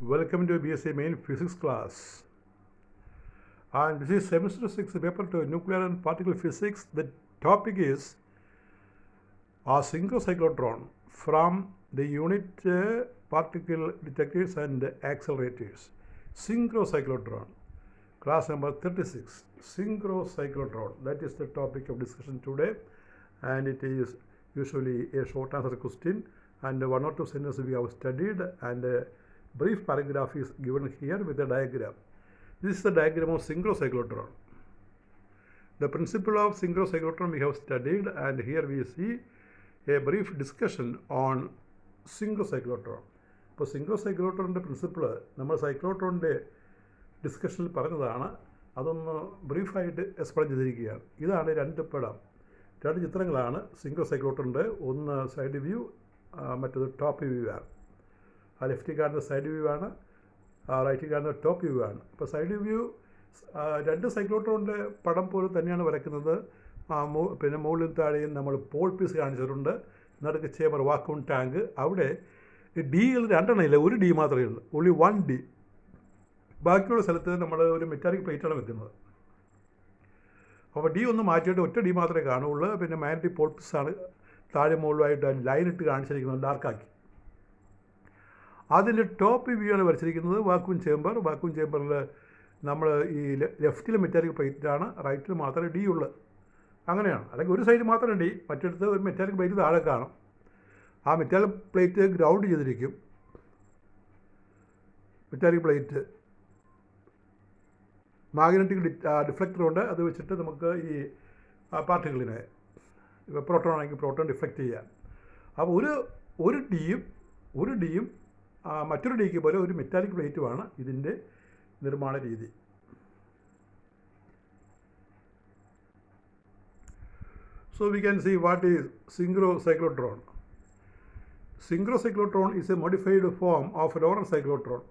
Welcome to BSc Main Physics class. And this is semester 6 paper 2 Nuclear and Particle Physics. The topic is a synchrocyclotron from the unit particle detectors and accelerators. Synchrocyclotron, class number 36. Synchrocyclotron, that is the topic of discussion today, and it is usually a short answer question and one or two sentences we have studied, and a brief paragraph is given here with a diagram. This is the diagram of synchrocyclotron. The principle of synchrocyclotron we have studied, and here we see a brief discussion on synchrocyclotron. ഇപ്പോൾ സിങ്ക്രോസൈക്ലോട്രോണിൻ്റെ principle നമ്മൾ സൈക്ലോട്രോണിൻ്റെ ഡിസ്കഷനിൽ പറഞ്ഞതാണ്. അതൊന്ന് ബ്രീഫായിട്ട് explain ചെയ്തിരിക്കുകയാണ്. ഇതാണ് രണ്ട് ചിത്രങ്ങളാണ് സിങ്ക്രോസൈക്ലോട്രോണിൻ്റെ. ഒന്ന് side view, മറ്റത് ടോപ്പ് വ്യൂ ആണ്. ആ ലെഫ്റ്റിൽ കാണുന്ന സൈഡ് വ്യൂ ആണ്, റൈറ്റിൽ കാണുന്ന ടോപ്പ് വ്യൂ ആണ്. ഇപ്പോൾ സൈഡ് വ്യൂ രണ്ട് സൈക്ലോട്രോണിൻ്റെ പടം പോലെ തന്നെയാണ് വരയ്ക്കുന്നത്. പിന്നെ മുകളിലും താഴെയും നമ്മൾ പോൾ പീസ് കാണിച്ചിട്ടുണ്ട്. നടുക്ക് ചേമ്പർ വാക്യൂം ടാങ്ക്. അവിടെ ഡിയിൽ രണ്ടെണ്ണം ഇല്ല, ഒരു ഡി മാത്രമേ ഉള്ളൂ, ഓൺലി 1 ഡി. ബാക്കിയുള്ള സ്ഥലത്ത് നമ്മൾ ഒരു മെറ്റാലിക് പ്ലേറ്റാണ് വെക്കുന്നത്. അപ്പോൾ ഡി ഒന്ന് മാറ്റിയിട്ട് ഒറ്റ ഡി മാത്രമേ കാണുള്ളൂ. പിന്നെ മാഗ്നറ്റിക് പോൾ പീസാണ് താഴെ മുകളിലായിട്ട് ലൈനിട്ട് കാണിച്ചിരിക്കുന്നത്, ഡാർക്കാക്കി. അതിൻ്റെ ടോപ്പ് വ്യൂ ആണ് വരച്ചിരിക്കുന്നത് വാക്യൂം ചേമ്പറിൽ നമ്മൾ ഈ ലെഫ്റ്റിൽ മെറ്റാലിക് പ്ലേറ്റാണ്, റൈറ്റിൽ മാത്രമേ ഡി ഉള്ളൂ. അങ്ങനെയാണ്. അല്ലെങ്കിൽ ഒരു സൈഡ് മാത്രമേ ഡി, മറ്റടുത്ത് ഒരു മെറ്റാലിക് പ്ലേറ്റ് താഴെ കാണും. ആ മെറ്റാലിക് പ്ലേറ്റ് ഗ്രൗണ്ട് ചെയ്തിരിക്കും. മെറ്റാലിക് പ്ലേറ്റ് മാഗ്നറ്റിക് ഡിഫ്ലക്ടർ ഉണ്ട്. അത് വെച്ചിട്ട് നമുക്ക് ഈ പാർട്ടിക്കിളിനെ, ഇപ്പോൾ പ്രോട്ടോൺ ആണെങ്കിൽ പ്രോട്ടോൺ ഡിഫ്ലക്റ്റ് ചെയ്യാം. അപ്പോൾ ഒരു ഡിയും മറ്റൊരു ഡിക്ക് പോലെ ഒരു മെറ്റാലിക് പ്ലേറ്റുമാണ് ഇതിൻ്റെ നിർമ്മാണ രീതി. So we can see what is synchrocyclotron. Synchrocyclotron is a modified form of Lorentz cyclotron.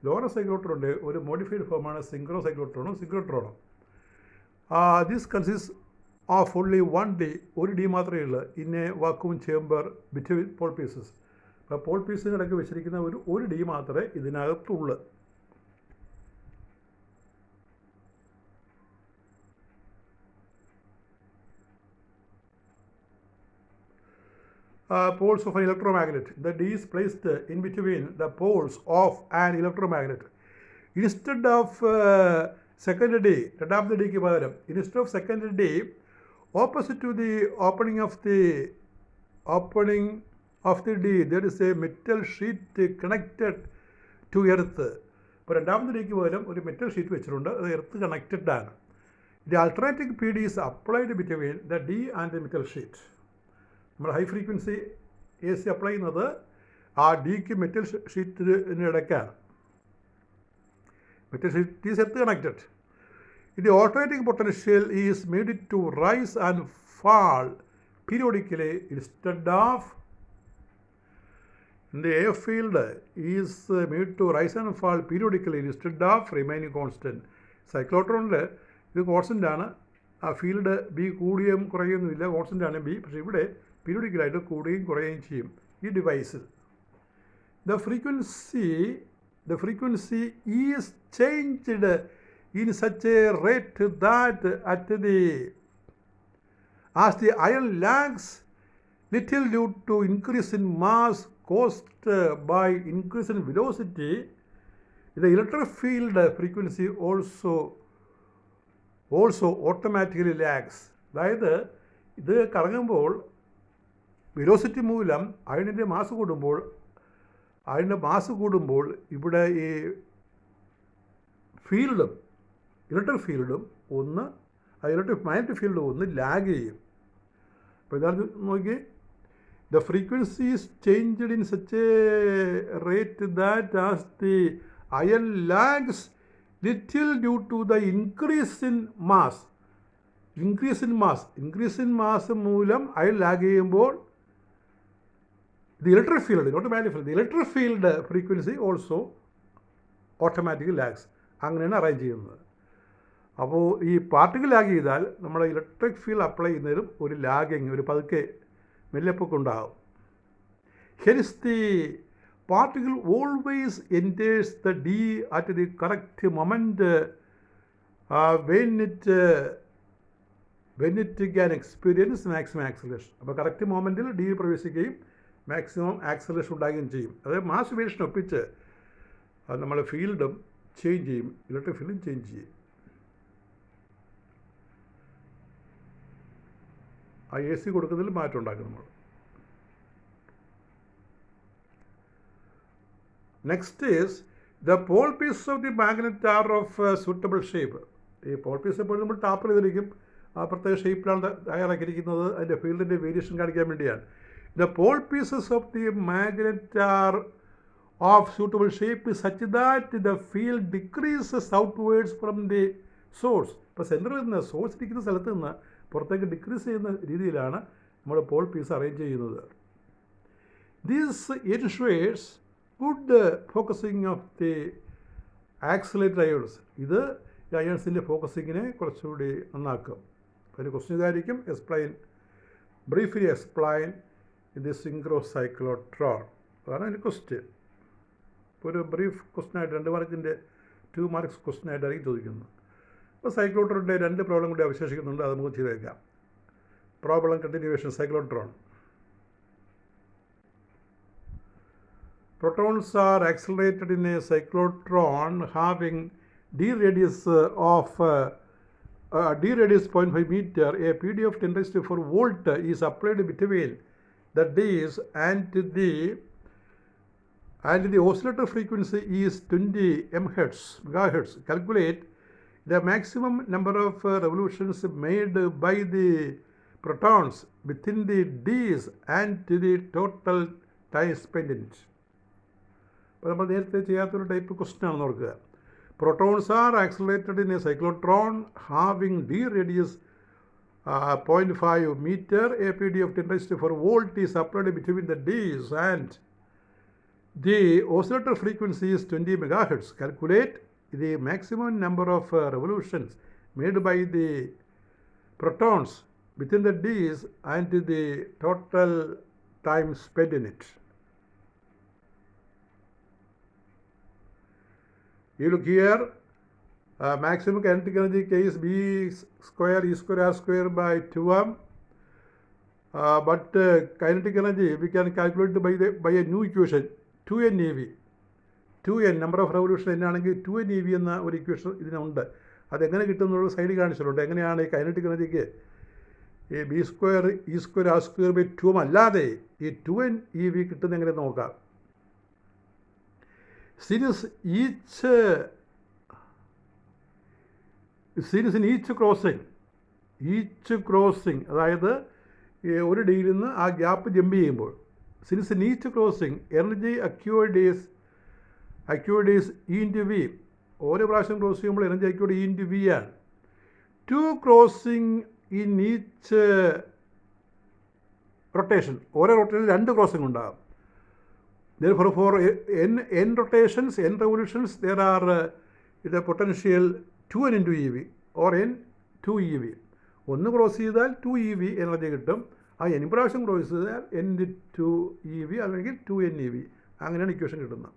Lorentz cyclotronൻ്റെ ഒരു മോഡിഫൈഡ് ഫോമാണ് സിങ്ക്രോസൈക്ലോട്രോണും സിങ്ക്രോട്രോണും. This consists of only 1 D, ഒരു ഡി മാത്രമേ ഉള്ളൂ, in a vacuum chamber between pole pieces. അപ്പോൾ പോൾ പീസിനിടയ്ക്ക് വെച്ചിരിക്കുന്ന ഒരു ഡി മാത്രമേ ഇതിനകത്തുള്ളൂ. Poles of an electromagnet. The D is placed in between the poles of an electromagnet. Instead of second D, രണ്ടാമത്തെ ഡിക്ക് പകരം, instead of second D, opposite to the opening of the D, there is a metal sheet connected to earth. ഇപ്പോൾ രണ്ടാമത്തെ ഡിക്ക് പകരം ഒരു metal sheet വെച്ചിട്ടുണ്ട്, അത് എർത്ത് കണക്റ്റഡ് ആണ്. The alternating PD is applied between the D and the metal sheet. നമ്മൾ high frequency A C apply ചെയ്യുന്നത് ആ ഡിക്ക് മെറ്റൽ ഷീറ്റിനിടയ്ക്കാണ്. Metal sheet is earth connected. The alternating potential is made to rise and fall periodically instead of the air field is made to rise and fall periodically instead of remaining constant. സൈക്ലോട്രോണിൽ ഇത് constant ആണ്. ആ field B കൂടുകയും കുറയുകയൊന്നുമില്ല, constant ആണ് B. പക്ഷേ ഇവിടെ പീരിയോഡിക്കലായിട്ട് കൂടുകയും കുറയുകയും ചെയ്യും ഈ ഡിവൈസിൽ. The frequency is changed in such a rate that as the ion lags little due to increase in mass caused by increase in velocity, the electric field frequency also automatically lags. അതായത് ഇത് കറങ്ങുമ്പോൾ velocity മൂലം അയണിൻ്റെ mass കൂടുമ്പോൾ ഇവിടെ ഈ ഫീൽഡും electric ഫീൽഡും magnetic ഫീൽഡും ഒന്ന് ലാഗ് ചെയ്യും. അപ്പോൾ ഇതാണ് നോക്കി, the frequency is changed in such a rate that as the ion lags little due to the increase in mass മൂലം അയൺ ലാഗ് ചെയ്യുമ്പോൾ the electric field, not magnetic field, the electric field frequency also automatically lags. അങ്ങനെയാണ് arrange ചെയ്യുന്നത്. അപ്പോൾ ഈ particle lag ചെയ്താൽ നമ്മൾ electric field apply ചെയ്യുന്നതിലും ഒരു ലാഗിങ്, ഒരു പതുക്കെ മെല്ലെപ്പൊക്കെ ഉണ്ടാകും. Hence the particle always enters the D at the correct moment when it can experience maximum acceleration. അപ്പോൾ കറക്റ്റ് മൊമെൻറ്റിൽ ഡി പ്രവേശിക്കുകയും മാക്സിമം ആക്സലറേഷൻ ഉണ്ടാകുകയും ചെയ്യും. അതായത് മാസ് വേരിയേഷൻ ഒപ്പിച്ച് നമ്മൾ ഫീൽഡും ചേഞ്ച് ചെയ്യും, ഇലക്ട്രിക് ഫീൽഡും ചേഞ്ച് ചെയ്യും. ആ എ സി കൊടുക്കുന്നതിൽ മാറ്റം ഉണ്ടാക്കും നമ്മൾ. Next is the pole piece of the magnet are of suitable shape. ഈ പോൾ പീസ് എപ്പോഴും നമ്മൾ ടാപ്പ് ചെയ്തിരിക്കും, ആ പ്രത്യേക ഷേപ്പിലാണ് തയ്യാറാക്കിയിരിക്കുന്നത്. അതിൻ്റെ ഫീൽഡിൻ്റെ വേരിയേഷൻ കാണിക്കാൻ വേണ്ടിയാണ്. The pole pieces of the magnet are of suitable shape such that the field decreases outwards from the source. ഇപ്പോൾ സെൻറ്ററിൽ നിന്ന് സോഴ്സ് ഇരിക്കുന്ന സ്ഥലത്ത് നിന്ന് പുറത്തേക്ക് ഡിക്രീസ് ചെയ്യുന്ന രീതിയിലാണ് നമ്മൾ പോൾ പീസ് അറേഞ്ച് ചെയ്യുന്നത്. This ensures good focusing of the accelerated ions. ഇത് ഈ അയോൺസിൻ്റെ ഫോക്കസിങ്ങിനെ കുറച്ചുകൂടി നന്നാക്കും. അതിന് ക്വസ്റ്റ്യൻ ഇതായിരിക്കും, ബ്രീഫ്ലി എക്സ്പ്ലെയിൻ ദി സിങ്ക്രോസൈക്ലോട്രോൺ. അതാണ് അതിൻ്റെ ക്വസ്റ്റ്യൻ. ഇപ്പോൾ ഒരു ബ്രീഫ് ക്വസ്റ്റ്യൻ ആയിട്ട് 2 മാർക്കിൻ്റെ 2 മാർക്സ് ക്വസ്റ്റ്യൻ ആയിട്ടായിരിക്കും ചോദിക്കുന്നത്. അപ്പോൾ സൈക്ലോട്രോണിൻ്റെ 2 പ്രോബ്ലം കൂടി അവശേഷിക്കുന്നുണ്ട്, അത് നമുക്ക് ചെയ്തേക്കാം. Problem continuation. Cyclotron. Protons are accelerated in a cyclotron having d radius of 0.5 meter. A PD of 10⁴ volt is applied between the Ds and the oscillator frequency is 20 megahertz. Calculate the maximum number of revolutions made by the protons within the Ds and the total time spent in it. അപ്പോൾ നമ്മൾ നേരത്തെ ചെയ്യാത്തൊരു type question ആണെന്ന് ഓർക്കുക. Protons are accelerated in a cyclotron having d radius 0.5 meter. A PD of 10⁴ volt is applied between the Ds and the oscillator frequency is 20 megahertz. Calculate the maximum number of revolutions made by the protons within the Ds and the total time spent in it. You look here, maximum kinetic energy K is B square E square R square by 2m. But kinetic energy we can calculate by a new equation, 2n eV. 2n number of revolution എന്നാണെങ്കിൽ 2n eV എന്ന ഒരു equation ഇതിനുണ്ട്. അതെങ്ങനെ കിട്ടുന്നുള്ള സൈഡിൽ കാണിച്ചിട്ടുണ്ട്. എങ്ങനെയാണ് ഈ kinetic എനർജിക്ക് ഈ B square E square R square by 2m അല്ലാതെ ഈ 2n eV കിട്ടുന്ന എങ്ങനെ നോക്കാം. Since in each crossing അതായത് ഒരു ഡിയിൽ നിന്ന് ആ ഗ്യാപ്പ് ജമ്പ് ചെയ്യുമ്പോൾ, since in each crossing energy acquired is E into V. ഓരോ പ്രാവശ്യം ക്രോസ് ചെയ്യുമ്പോൾ energy acquired E into V ആണ്. 2 crossing in each rotation. ഓരോ റൊട്ടേഷനിൽ 2 ക്രോസിംഗ് ഉണ്ടാകും. Therefore, for n rotations, n revolutions, there are the potential 2n into eV or n 2 eV. ഒന്ന് cross ചെയ്താൽ 2 eV energy കിട്ടും. ആ n പ്രാവശ്യം cross ചെയ്താൽ n 2 eV അല്ലെങ്കിൽ 2n eV. അങ്ങനെയാണ് ഇക്വേഷൻ കിട്ടുന്നത്.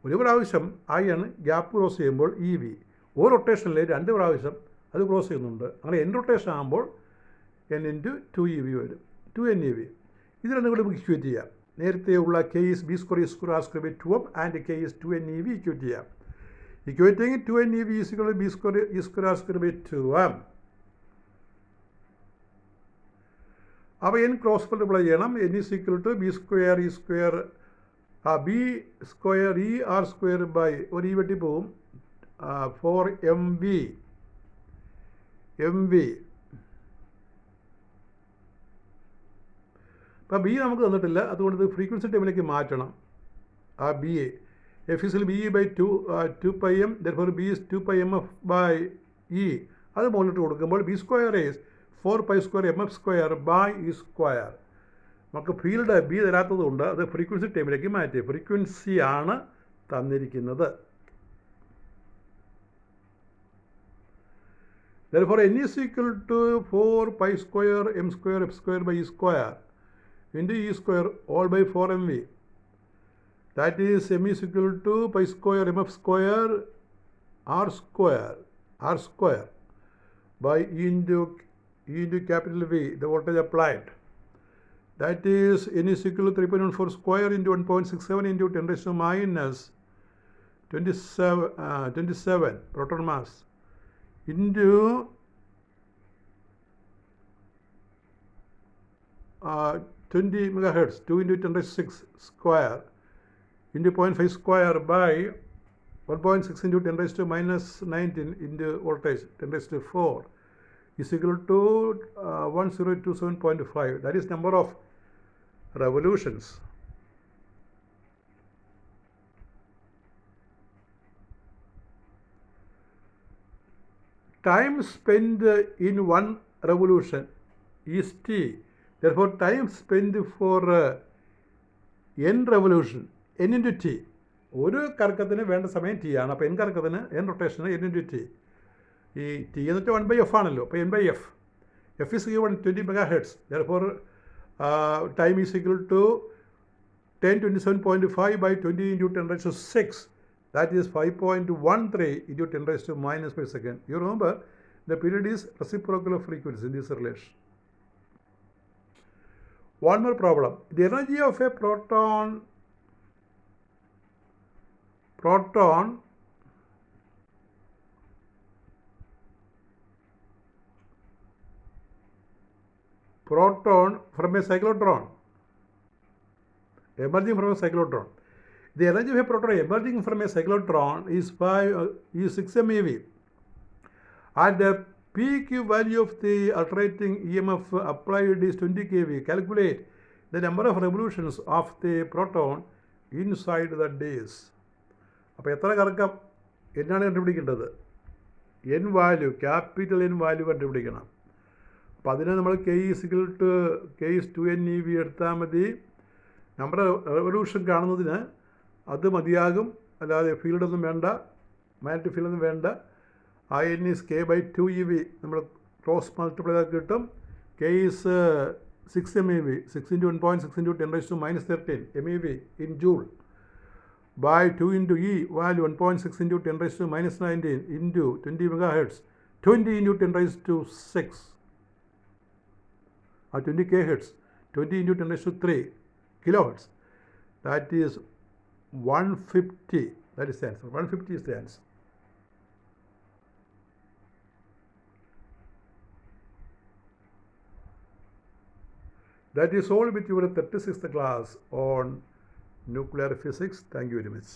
ഒരു പ്രാവശ്യം ആ n ഗ്യാപ്പ് ക്രോസ് ചെയ്യുമ്പോൾ eV, ഒരു റൊട്ടേഷനിൽ 2 പ്രാവശ്യം അത് ക്രോസ് ചെയ്യുന്നുണ്ട്. അങ്ങനെ n റൊട്ടേഷൻ ആകുമ്പോൾ n into 2 eV വരും, 2n eV. ഇത് രണ്ടും കൂടി നമുക്ക് ഇക്വേറ്റ് ചെയ്യാം. നേരത്തെയുള്ള K is B square E square R square by 2m and K is 2n eV equate ചെയ്യാം. Equating 2n eV is equal to B square E square R square by 2m. അപ്പോൾ n cross multiply ചെയ്യണം. n is equal to B square E square B square E R square by ഒരു ഈ വെട്ടി പോവും 4mv അപ്പോൾ B നമുക്ക് തന്നിട്ടില്ല, അതുകൊണ്ട് ഇത് ഫ്രീക്വൻസി ടൈമിലേക്ക് മാറ്റണം. ആ ബി എ എഫ് ഇസിൽ B E by 2πm, therefore B is 2πmf by E. അത് മുകളിലിട്ട് കൊടുക്കുമ്പോൾ B square is 4π² mf² by E square. നമുക്ക് ഫീൽഡ് ബി തരാത്തതുകൊണ്ട് അത് ഫ്രീക്വൻസി ടൈമിലേക്ക് മാറ്റി. ഫ്രീക്വൻസിയാണ് തന്നിരിക്കുന്നത്. Therefore n is equal to 4π² m² f² by e² into e² all by 4mv. That is m is equal to pi square mf square r square by E into capital V, the voltage applied. That is n is equal to 3.14 square into 1.67 into 10 raised to minus 27 proton mass into 20 megahertz, 2 into 10 raised to 6 square into 0.5 square by 1.6 into 10 raised to minus 19 into voltage 10 raised to 4 is equal to 1027.5. That is number of revolutions. Time spent in one revolution is t. Therefore, time spent for n revolution, n into t. ഒരു കറക്കത്തിന് വേണ്ട സമയം T ആണ്. അപ്പോൾ n കറക്കത്തിന് n റൊട്ടേഷന് n into t. ഈ T എന്ന് വെച്ചാൽ 1/f ആണല്ലോ. അപ്പോൾ n/f. f is given 20 megahertz. Therefore, time is equal to 1027.5 by 20 into 10 raised to 6. That is 5.13 into 10 raised to minus per second. You remember, the period is reciprocal of frequency in this relation. One more problem. The energy of a proton from a cyclotron, emerging from a cyclotron. The energy of a proton emerging from a cyclotron is 6 MeV. At the peak value of the alternating EMF applied is 20 kV. Calculate the number of revolutions of the proton inside the disk. അപ്പോൾ എത്ര കറക്കം എന്നാണ് കണ്ടുപിടിക്കേണ്ടത്? n value, capital n value കണ്ടുപിടിക്കണം. അപ്പോൾ അതിന് നമ്മൾ k is 2NeV എടുത്താൽ മതി. നമ്മുടെ റെവല്യൂഷൻ കാണുന്നതിന് അത് മതിയാകും. അല്ലാതെ ഫീൽഡൊന്നും വേണ്ട, മാഗ്നറ്റിക് ഫീൽഡൊന്നും വേണ്ട. ആ n is k by 2eV നമ്മൾ ക്രോസ് മൾട്ടിപ്ലൈ ചെയ്താൽ കിട്ടും. k is 6 MeV, 6 into 1.6 into 10 raised to minus 13 MeV in joule by 2 into E value 1.6 into 10 raised to minus 19 into 20 megahertz, 20 into 10 raised to 6 or 20 kHz, 20 into 10 raised to 3 kilohertz. That is 150. That is the answer. 150 is the answer. That is all with your 36th class on nuclear physics. Thank you very much.